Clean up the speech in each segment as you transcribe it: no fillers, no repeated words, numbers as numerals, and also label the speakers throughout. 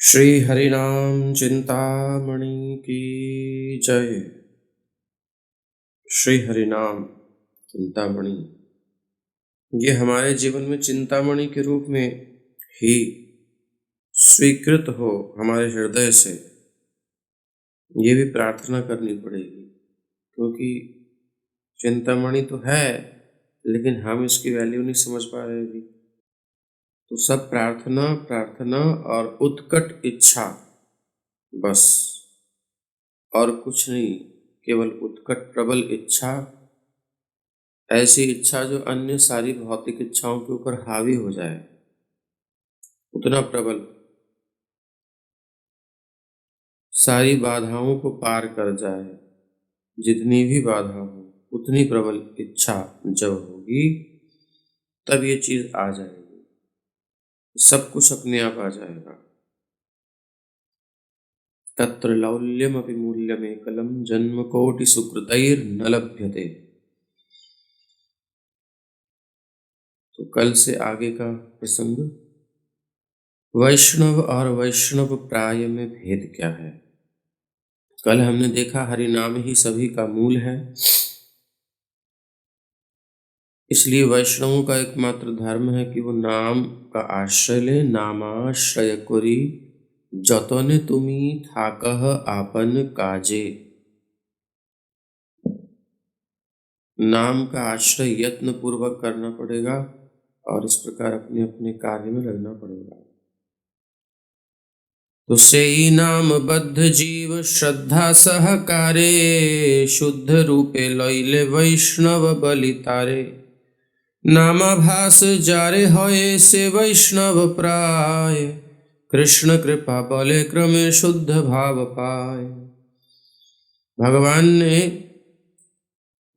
Speaker 1: श्री हरिनाम चिंतामणि की जय। श्री हरिनाम चिंतामणि ये हमारे जीवन में चिंतामणि के रूप में ही स्वीकृत हो हमारे हृदय से, ये भी प्रार्थना करनी पड़ेगी। क्योंकि चिंतामणि तो है लेकिन हम इसकी वैल्यू नहीं समझ पा रहे अभी। तो सब प्रार्थना प्रार्थना और उत्कट इच्छा, बस और कुछ नहीं, केवल उत्कट प्रबल इच्छा, ऐसी इच्छा जो अन्य सारी भौतिक इच्छाओं के ऊपर हावी हो जाए, उतना प्रबल, सारी बाधाओं को पार कर जाए, जितनी भी बाधा हो उतनी प्रबल इच्छा जब होगी तब ये चीज आ जाएगी, सब कुछ अपने आप आ जाएगा। तत्र लौल्यमपि मूल्यमेकलं जन्मकोटि सुकृतैर्न लभ्यते। तो कल से आगे का प्रसंग, वैष्णव और वैष्णव प्राय में भेद क्या है। कल हमने देखा हरिनाम ही सभी का मूल है, इसलिए वैष्णवों का एकमात्र धर्म है कि वो नाम का आश्रय ले। नामाश्रय करी जतने तुमी थाकह आपन काजे। नाम का आश्रय यत्न पूर्वक करना पड़ेगा और इस प्रकार अपने अपने कार्य में लगना पड़ेगा। तो सेई नाम बद्ध जीव श्रद्धा सहकारे, शुद्ध रूपे लैले वैष्णव बलितारे। नामाभास जारे होए से वैष्णव प्राय, कृष्ण कृपा बले क्रमे शुद्ध भाव पाए। भगवान ने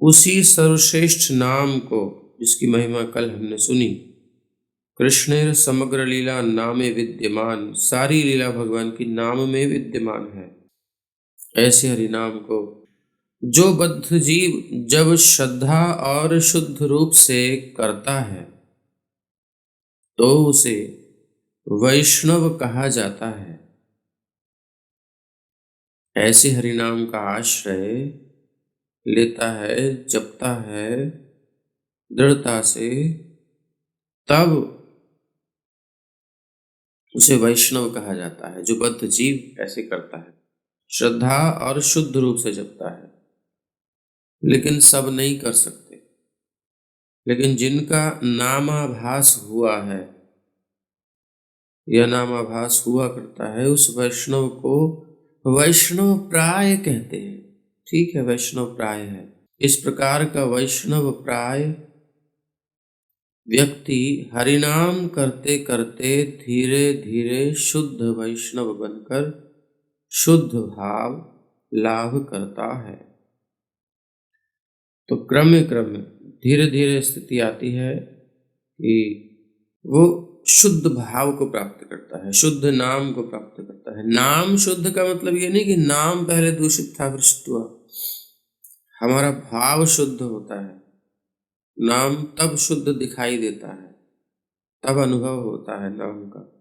Speaker 1: उसी सर्वश्रेष्ठ नाम को, जिसकी महिमा कल हमने सुनी, कृष्णेर समग्र लीला नामे विद्यमान, सारी लीला भगवान की नाम में विद्यमान है, ऐसे हरिनाम को जो बद्ध जीव जब श्रद्धा और शुद्ध रूप से करता है तो उसे वैष्णव कहा जाता है। ऐसे हरिनाम का आश्रय लेता है, जपता है दृढ़ता से, तब उसे वैष्णव कहा जाता है। जो बद्ध जीव ऐसे करता है, श्रद्धा और शुद्ध रूप से जपता है, लेकिन सब नहीं कर सकते। लेकिन जिनका नामाभास हुआ है या नामाभास हुआ करता है, उस वैष्णव को वैष्णव प्राय कहते हैं। ठीक है, वैष्णव प्राय है। इस प्रकार का वैष्णव प्राय व्यक्ति हरिनाम करते करते धीरे धीरे शुद्ध वैष्णव बनकर शुद्ध भाव लाभ करता है। तो क्रम क्रम धीरे धीरे स्थिति आती है कि वो शुद्ध भाव को प्राप्त करता है, शुद्ध नाम को प्राप्त करता है। नाम शुद्ध का मतलब ये नहीं कि नाम पहले दूषित था फिर शुद्ध हुआ। हमारा भाव शुद्ध होता है, नाम तब शुद्ध दिखाई देता है, तब अनुभव होता है नाम का।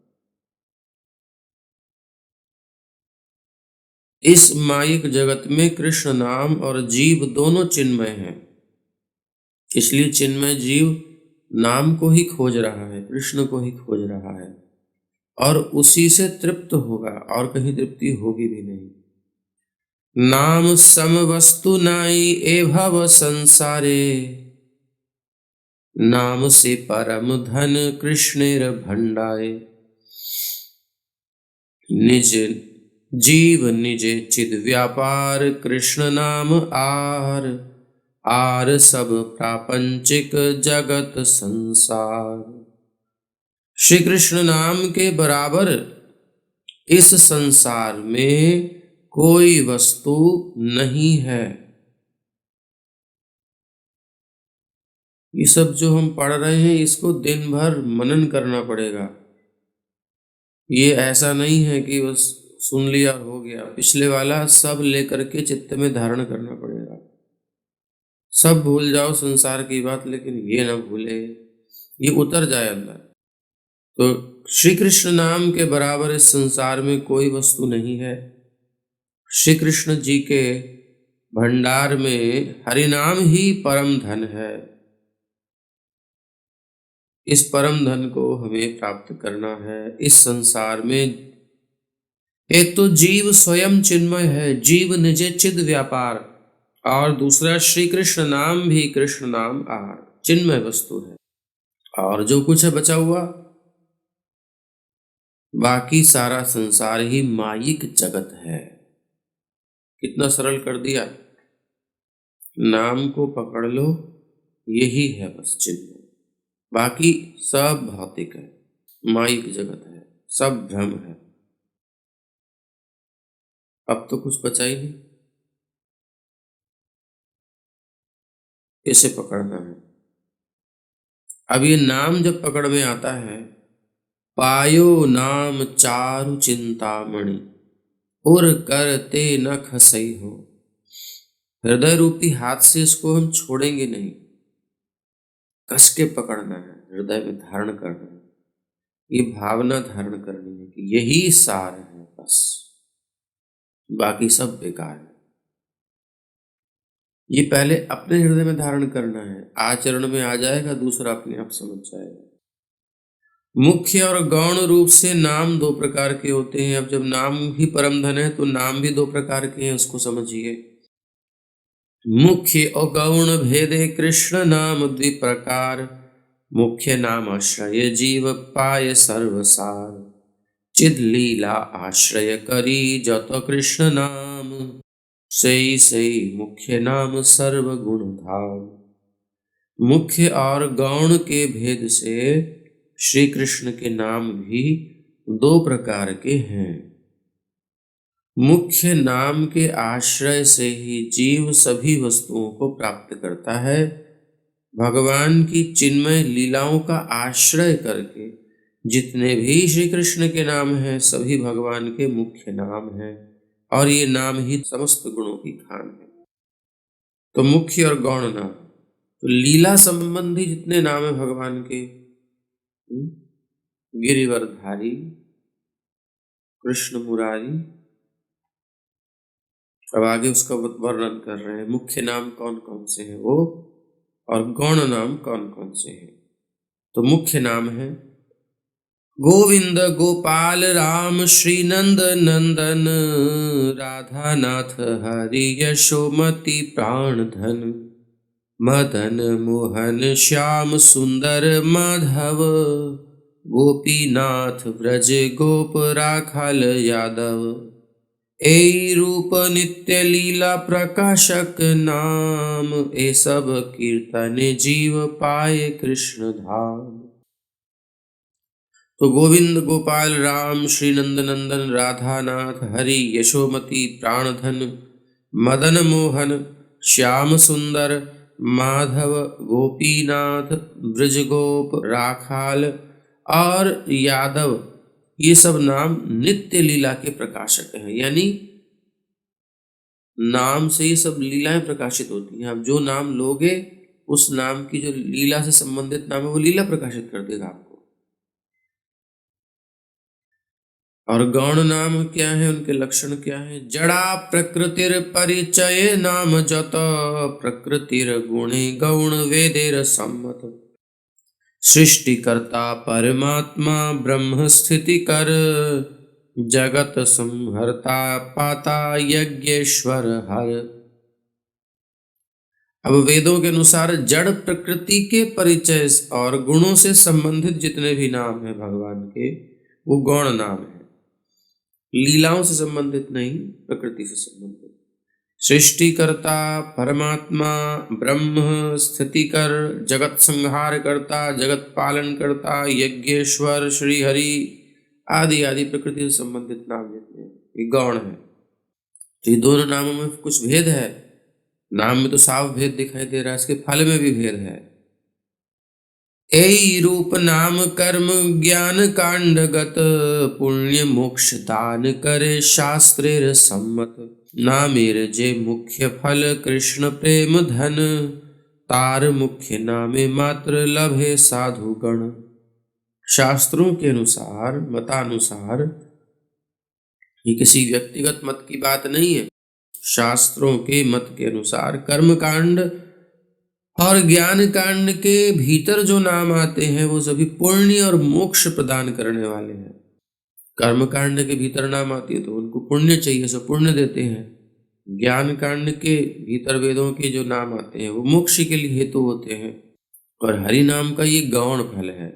Speaker 1: इस मायिक जगत में कृष्ण नाम और जीव दोनों चिन्मय हैं, इसलिए चिन्मय जीव नाम को ही खोज रहा है, कृष्ण को ही खोज रहा है और उसी से तृप्त होगा, और कहीं तृप्ति होगी भी नहीं। नाम सम वस्तु नाई ए भव संसारे, नाम से परम धन कृष्णेर भंडारे। निज जीव निजे चिद व्यापार, कृष्ण नाम आर, आर सब प्रापंचिक जगत संसार। श्री कृष्ण नाम के बराबर इस संसार में कोई वस्तु नहीं है। ये सब जो हम पढ़ रहे हैं इसको दिन भर मनन करना पड़ेगा। ये ऐसा नहीं है कि बस सुन लिया हो गया, पिछले वाला सब लेकर के चित्त में धारण करना पड़ेगा। सब भूल जाओ संसार की बात, लेकिन ये ना भूले, ये उतर जाए अंदर। तो श्री कृष्ण नाम के बराबर इस संसार में कोई वस्तु नहीं है। श्री कृष्ण जी के भंडार में हरि नाम ही परम धन है। इस परम धन को हमें प्राप्त करना है। इस संसार में एक तो जीव स्वयं चिन्मय है, जीव निजे चिद व्यापार, और दूसरा श्री कृष्ण नाम भी कृष्ण नाम आहार, चिन्मय वस्तु है। और जो कुछ है बचा हुआ, बाकी सारा संसार ही मायिक जगत है। कितना सरल कर दिया। नाम को पकड़ लो, यही है बस चिन्ह, बाकी सब भौतिक है, मायिक जगत है, सब भ्रम है। अब तो कुछ बचा ही नहीं। इसे पकड़ना है। अब ये नाम जब पकड़ में आता है, पायो नाम चारु चिंतामणि, उर करते न खसई हो। हृदय रूपी हाथ से इसको हम छोड़ेंगे नहीं, कस के पकड़ना है, हृदय में धारण करना है। ये भावना धारण करनी है कि यही सार है, बस बाकी सब बेकार है। ये पहले अपने हृदय में धारण करना है, आचरण में आ जाएगा, दूसरा अपने आप समझ जाएगा। मुख्य और गौण रूप से नाम दो प्रकार के होते हैं। अब जब नाम ही परम धन है तो नाम भी दो प्रकार के हैं, उसको समझिए। मुख्य और गौण भेदे कृष्ण नाम द्विप्रकार, मुख्य नाम आश्रय जीव पाय सर्वसार, चिद लीला आश्रय करी जत कृष्ण नाम, सई सई मुख्य नाम सर्व गुण धाम। मुख्य और गौण के भेद से श्री कृष्ण के नाम भी दो प्रकार के हैं। मुख्य नाम के आश्रय से ही जीव सभी वस्तुओं को प्राप्त करता है। भगवान की चिन्मय लीलाओं का आश्रय करके जितने भी श्री कृष्ण के नाम हैं, सभी भगवान के मुख्य नाम हैं, और ये नाम ही समस्त गुणों की खान है। तो मुख्य और गौण नाम, तो लीला संबंधी जितने नाम है भगवान के, गिरिवरधारी, कृष्ण मुरारी, अब आगे उसका वर्णन कर रहे हैं। मुख्य नाम कौन कौन से हैं वो, और गौण नाम कौन कौन से हैं। तो मुख्य नाम है गोविंद गोपाल राम श्री नंद नंदन, राधा नाथ हरि यशोमति प्राण धन, मदन मोहन श्याम सुंदर माधव, गोपीनाथ व्रज गोप राखाल यादव, ए रूप नित्य लीला प्रकाशक नाम, ए सब कीर्तन जीव पाए कृष्ण धाम। तो गोविंद गोपाल राम श्री नंद नंदन राधा नाथ हरि यशोमति प्राणधन, मदन मोहन श्याम सुंदर माधव, गोपीनाथ ब्रजगोप राखाल और यादव, ये सब नाम नित्य लीला के प्रकाशक हैं। यानी नाम से ये सब लीलाएं प्रकाशित होती हैं। आप जो नाम लोगे, उस नाम की जो लीला से संबंधित नाम है वो लीला प्रकाशित कर देगा आपको। और गौण नाम क्या है, उनके लक्षण क्या है? जड़ा प्रकृतिर परिचय नाम जत, प्रकृतिर गुणे गौण वेदेर सम्मत, सृष्टिकर्ता परमात्मा ब्रह्म स्थिति कर, जगत संहर्ता पाता यज्ञेश्वर हर। अब वेदों के अनुसार जड़ प्रकृति के परिचय और गुणों से संबंधित जितने भी नाम हैं भगवान के, वो गौण नाम है। लीलाओं से संबंधित नहीं, प्रकृति से संबंधित। सृष्टिकर्ता परमात्मा ब्रह्म स्थिति कर, जगत संहार करता जगत पालन करता यज्ञेश्वर श्री हरि आदि आदि प्रकृति से संबंधित नाम जितने ये गौण है। तो ये दोनों नामों में कुछ भेद है। नाम में तो साफ भेद दिखाई दे रहा है, इसके फल में भी भेद है। एई रूप नाम कर्म ज्ञान कांडगत, पुण्य मोक्ष दान करे शास्त्रेर सम्मत, नामेर जे मुख्य फल कृष्ण प्रेम धन, तार मुख्य नामे मात्र लभे साधु गण। शास्त्रों के अनुसार, मतानुसार, ये किसी व्यक्तिगत मत की बात नहीं है। शास्त्रों के मत के अनुसार कर्म कांड और ज्ञान कांड के भीतर जो नाम आते हैं वो सभी पुण्य और मोक्ष प्रदान करने वाले हैं। कर्म कांड के भीतर नाम आती है तो उनको पुण्य चाहिए, सो पुण्य देते हैं। ज्ञान कांड के भीतर वेदों के जो नाम आते हैं वो मोक्ष के लिए हेतु होते हैं। और हरि नाम का ये गौण फल है।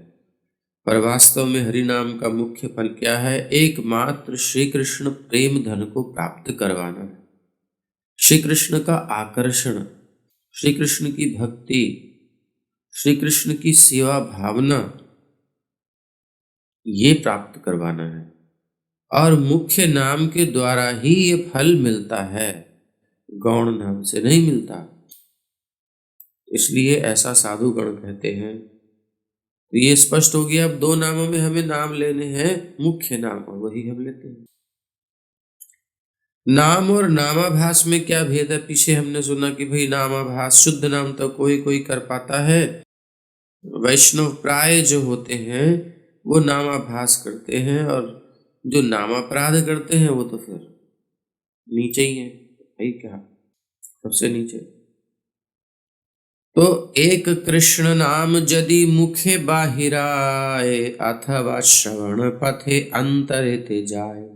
Speaker 1: पर वास्तव में हरि नाम का मुख्य फल क्या है? एकमात्र श्री कृष्ण प्रेम धन को प्राप्त करवाना है। श्री कृष्ण का आकर्षण, श्री कृष्ण की भक्ति, श्री कृष्ण की सेवा भावना, ये प्राप्त करवाना है। और मुख्य नाम के द्वारा ही ये फल मिलता है, गौण नाम से नहीं मिलता। इसलिए ऐसा साधुगण कहते हैं। तो ये स्पष्ट हो गया। अब दो नामों में हमें नाम लेने हैं, मुख्य नाम, और वही हम लेते हैं। नाम और नामाभास में क्या भेद है? पीछे हमने सुना कि भाई नामाभास, शुद्ध नाम तो कोई कोई कर पाता है, वैष्णव प्राय जो होते हैं वो नामाभास करते हैं, और जो नामापराध करते हैं वो तो फिर नीचे ही है। भाई क्या, सबसे नीचे। तो एक कृष्ण नाम यदि मुखे बाहिराए, अथवा श्रवण पथे अंतरे ते जाए।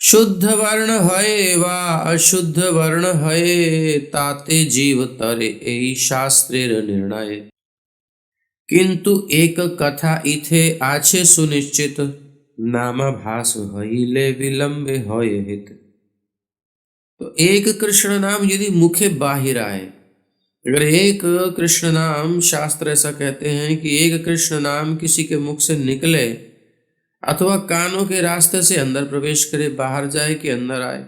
Speaker 1: शुद्ध वर्ण है वा अशुद्ध वर्ण है, ताते जीव तरे एई शास्त्रेर निर्णय। किंतु एक कथा इथे आछे सुनिश्चित, नामाभास हईले विलंबे होय हित। तो एक कृष्ण नाम यदि मुखे बाहिर आए, अगर एक कृष्ण नाम, शास्त्र ऐसा कहते हैं कि एक कृष्ण नाम किसी के मुख से निकले, अथवा कानों के रास्ते से अंदर प्रवेश करे, बाहर जाए कि अंदर आए,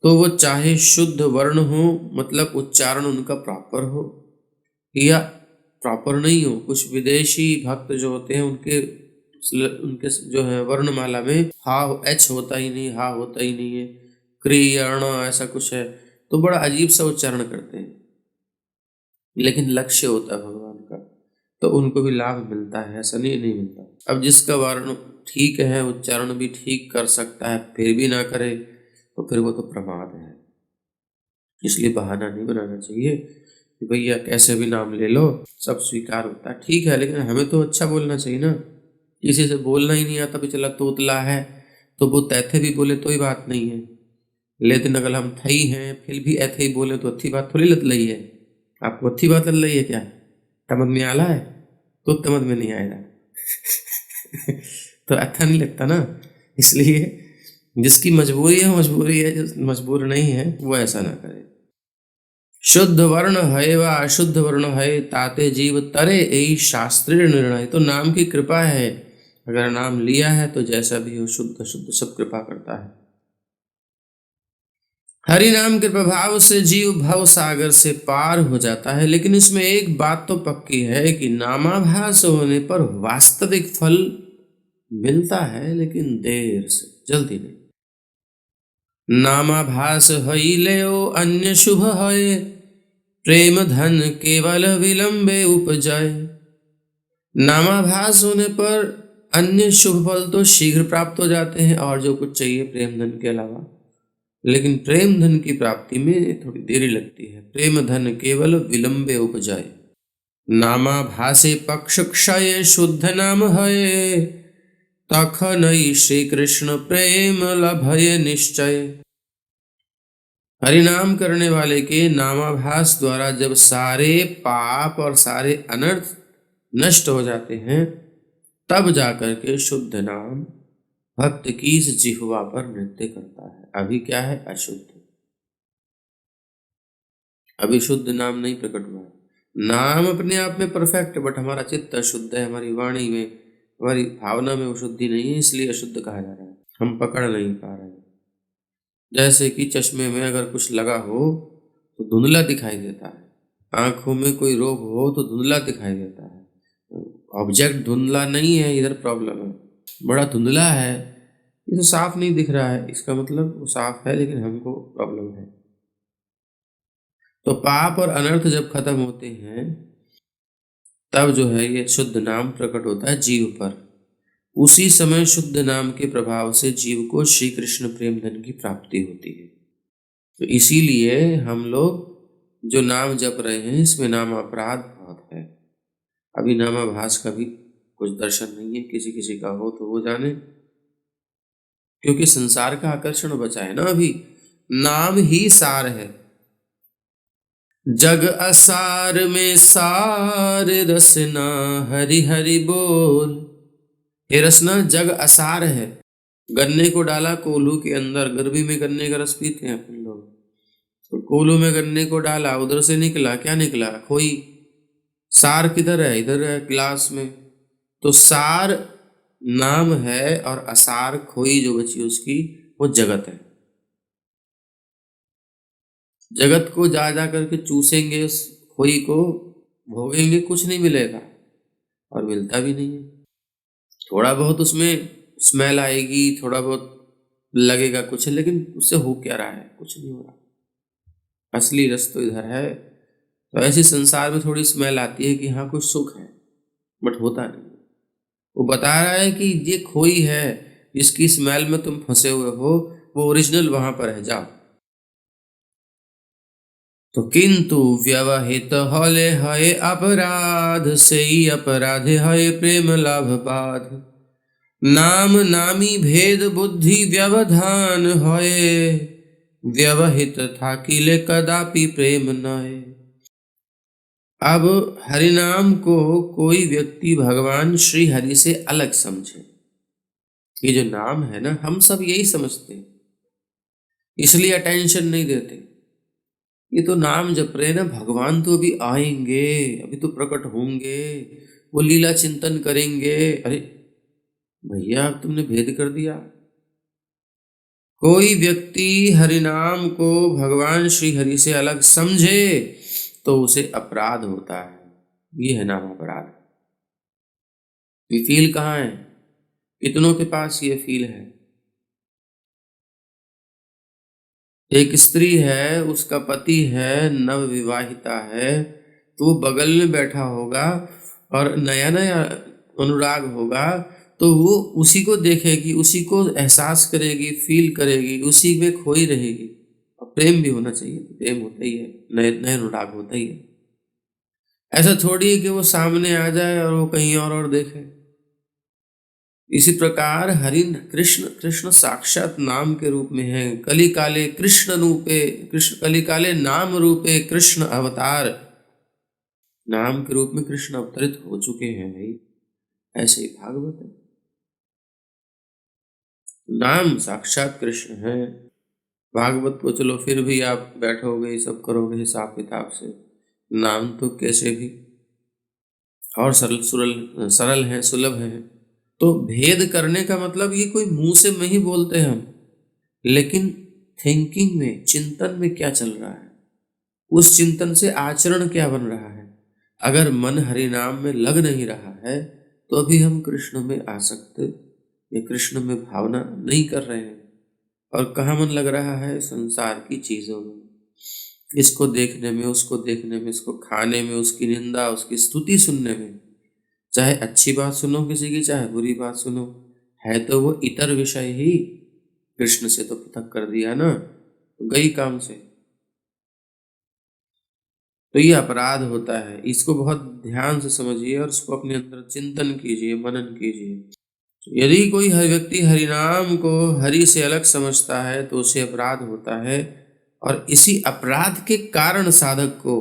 Speaker 1: तो वो चाहे शुद्ध वर्ण हो, मतलब उच्चारण उनका प्रॉपर हो, या प्रॉपर नहीं हो। कुछ विदेशी भक्त जो होते हैं उनके उनके जो है वर्णमाला में हा एच होता ही नहीं, हा होता ही नहीं है, क्री अर्ण ऐसा कुछ है, तो बड़ा अजीब सा उच्चारण करते हैं। लेकिन लक्ष्य होता है भगवान का, तो उनको भी लाभ मिलता है, ऐसा नहीं मिलता। अब जिसका वर्ण ठीक है, उच्चारण भी ठीक कर सकता है, फिर भी ना करे, तो फिर वो तो प्रमाद है। इसलिए बहाना नहीं बनाना चाहिए कि भैया कैसे भी नाम ले लो, सब स्वीकार होता है। ठीक है, लेकिन हमें तो अच्छा बोलना चाहिए ना। किसी से बोलना ही नहीं आता, भी चला तोतला है, तो वो तैथे भी बोले तो ही बात नहीं है। लेकिन अगर हम थई हैं फिर भी ऐथे ही बोले तो अच्छी बात थोड़ी लत लई है। आपको अच्छी बात लग रही है क्या? समझ में आला है तो समझ में नहीं आएगा। तो अच्छा नहीं लगता ना। इसलिए जिसकी मजबूरी है मजबूरी है, जो मजबूर नहीं है वो ऐसा ना करे। शुद्ध वर्ण है व अशुद्ध वर्ण है, ताते जीव तरे यही शास्त्रीय निर्णय। तो नाम की कृपा है, अगर नाम लिया है तो जैसा भी हो, शुद्ध शुद्ध सब कृपा करता है। हरि नाम के प्रभाव से जीव भव सागर से पार हो जाता है। लेकिन इसमें एक बात तो पक्की है कि नामाभास होने पर वास्तविक फल मिलता है, लेकिन देर से, जल्दी नहीं। नामाभास हईले ओ अन्य शुभ है, प्रेम धन केवल विलंबे उपजाए। नामाभास होने पर अन्य शुभ फल तो शीघ्र प्राप्त हो जाते हैं, और जो कुछ चाहिए प्रेम धन के अलावा, लेकिन प्रेम धन की प्राप्ति में थोड़ी देरी लगती है। प्रेम धन केवल विलंबे उपजाए। नामाभासे पक्ष क्षय शुद्ध नाम है, तखनई श्री कृष्ण प्रेम लभय निश्चय। हरिनाम करने वाले के नामाभास द्वारा जब सारे पाप और सारे अनर्थ नष्ट हो जाते हैं, तब जाकर के शुद्ध नाम भक्त की इस जिह्वा पर नृत्य करता है। अभी क्या है? अशुद्ध, अभी शुद्ध नाम नहीं प्रकट हुआ है। नाम अपने आप में परफेक्ट है, बट हमारा चित्त अशुद्ध है, हमारी वाणी में, हमारी भावना में वो शुद्धि नहीं है, इसलिए अशुद्ध कहा जा रहा है। हम पकड़ नहीं पा रहे हैं। जैसे कि चश्मे में अगर कुछ लगा हो तो धुंधला दिखाई देता है, आंखों में कोई रोग हो तो धुंधला दिखाई देता है। ऑब्जेक्ट धुंधला नहीं है, इधर प्रॉब्लम है, बड़ा धुंधला है, ये तो साफ नहीं दिख रहा है, इसका मतलब वो साफ है लेकिन हमको प्रॉब्लम है। तो पाप और अनर्थ जब खत्म होते हैं तब जो है ये शुद्ध नाम प्रकट होता है जीव पर। उसी समय शुद्ध नाम के प्रभाव से जीव को श्री कृष्ण प्रेम धन की प्राप्ति होती है। तो इसीलिए हम लोग जो नाम जप रहे हैं इसमें नाम अपराध बहुत है। अभी नामाभास का भी कुछ दर्शन नहीं है, किसी किसी का हो तो वो जाने, क्योंकि संसार का आकर्षण बचा है ना। अभी नाम ही सार है। जग असार में सार रसना हरि हरि बोल। ये रसना जग असार है। गन्ने को डाला कोल्हू के अंदर, गर्मी में गन्ने का रस पीते हैं अपन लोग, तो कोल्हू में गन्ने को डाला, उधर से निकला क्या निकला? खोई। सार किधर है? इधर है गिलास में। तो सार नाम है और असार खोई जो बची उसकी, वो जगत है। जगत को जा जा करके चूसेंगे, उस खोई को भोगेंगे, कुछ नहीं मिलेगा और मिलता भी नहीं है। थोड़ा बहुत उसमें स्मेल आएगी, थोड़ा बहुत लगेगा कुछ, लेकिन उससे हो क्या रहा है? कुछ नहीं हो रहा। असली रस तो इधर है। तो ऐसे संसार में थोड़ी स्मेल आती है कि हाँ कुछ सुख है, बट होता नहीं। वो बता रहा है कि ये खोई है, जिसकी स्मेल में तुम फंसे हुए हो, वो ओरिजिनल वहां पर है, जाओ। तो किंतु व्यवहित हले हय अपराध, से ही अपराधे हय प्रेम लाभ बाध। नाम नामी भेद बुद्धि व्यवधान हय, व्यवहित था किले कदापि प्रेम नय। अब हरिनाम को कोई व्यक्ति भगवान श्री हरि से अलग समझे। ये जो नाम है ना, हम सब यही समझते हैं, इसलिए अटेंशन नहीं देते। ये तो नाम जप रहे हैं ना, भगवान तो अभी आएंगे, अभी तो प्रकट होंगे, वो लीला चिंतन करेंगे। अरे भैया, अब तुमने भेद कर दिया। कोई व्यक्ति हरिनाम को भगवान श्री हरि से अलग समझे तो उसे अपराध होता है। ये है नाम अपराध। ये फील कहाँ है? कितनों के पास ये फील है? एक स्त्री है, उसका पति है, नव विवाहिता है, तो वो बगल में बैठा होगा और नया नया अनुराग होगा, तो वो उसी को देखेगी, उसी को एहसास करेगी, फील करेगी, उसी में खोई रहेगी। और प्रेम भी होना चाहिए, प्रेम होता ही है, नए नए अनुराग होता ही है। ऐसा थोड़ी है कि वो सामने आ जाए और वो कहीं और देखे। इसी प्रकार हरि कृष्ण कृष्ण साक्षात नाम के रूप में है। कली काले कृष्ण रूपे कृष्ण, कली काले नाम रूपे कृष्ण अवतार। नाम के रूप में कृष्ण अवतरित हो चुके हैं भाई। ऐसे ही भागवत है, नाम साक्षात कृष्ण है। भागवत को चलो फिर भी आप बैठोगे, ये सब करोगे हिसाब किताब से, नाम तो कैसे भी और सरल सुरल सरल है, सुलभ है। तो भेद करने का मतलब ये कोई मुंह से नहीं बोलते हम, लेकिन थिंकिंग में, चिंतन में क्या चल रहा है, उस चिंतन से आचरण क्या बन रहा है। अगर मन हरि नाम में लग नहीं रहा है तो अभी हम कृष्ण में आसक्त या कृष्ण में भावना नहीं कर रहे हैं। और कहाँ मन लग रहा है? संसार की चीजों में, इसको देखने में, उसको देखने में, इसको खाने में, उसकी निंदा उसकी स्तुति सुनने में। चाहे अच्छी बात सुनो किसी की, चाहे बुरी बात सुनो, है तो वो इतर विषय ही। कृष्ण से तो पृथक कर दिया ना, तो गई काम से। तो ये अपराध होता है, इसको बहुत ध्यान से समझिए और इसको अपने अंदर चिंतन कीजिए, मनन कीजिए। यदि कोई हर व्यक्ति हरिनाम को हरि से अलग समझता है तो उसे अपराध होता है, और इसी अपराध के कारण साधक को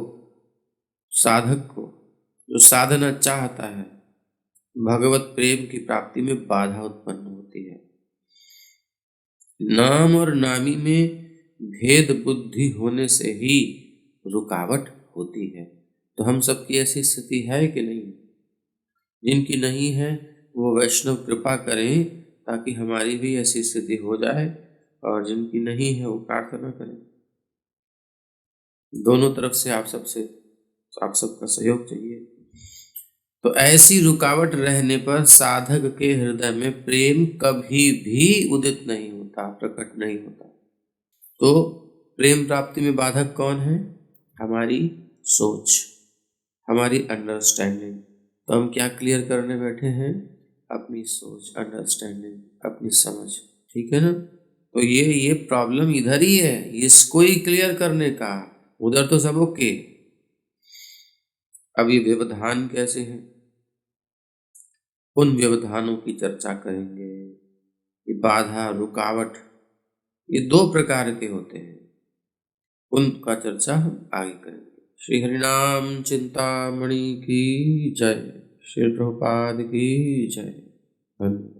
Speaker 1: जो साधना चाहता है, भगवत प्रेम की प्राप्ति में बाधा उत्पन्न होती है। नाम और नामी में भेद बुद्धि होने से ही रुकावट होती है। तो हम सबकी ऐसी स्थिति है कि नहीं? जिनकी नहीं है वो वैष्णव कृपा करें ताकि हमारी भी ऐसी स्थिति हो जाए, और जिनकी नहीं है वो प्रार्थना करें। दोनों तरफ से आप सबका सहयोग चाहिए। तो ऐसी रुकावट रहने पर साधक के हृदय में प्रेम कभी भी उदित नहीं होता, प्रकट नहीं होता। तो प्रेम प्राप्ति में बाधक कौन है? हमारी सोच, हमारी अंडरस्टैंडिंग, तो हम क्या क्लियर करने बैठे हैं? अपनी सोच, अंडरस्टैंडिंग, अपनी समझ। ठीक है ना? तो ये प्रॉब्लम इधर ही है, इसको ही क्लियर करने का। उधर तो सब ओके। अब ये व्यवधान कैसे हैं, उन व्यवधानों की चर्चा करेंगे। ये बाधा, रुकावट, ये 2 प्रकार के होते हैं, उनका चर्चा हम आगे करेंगे। श्री हरिनाम चिंतामणि की जय। श्री प्रभुपाद की जय। धन्यवाद।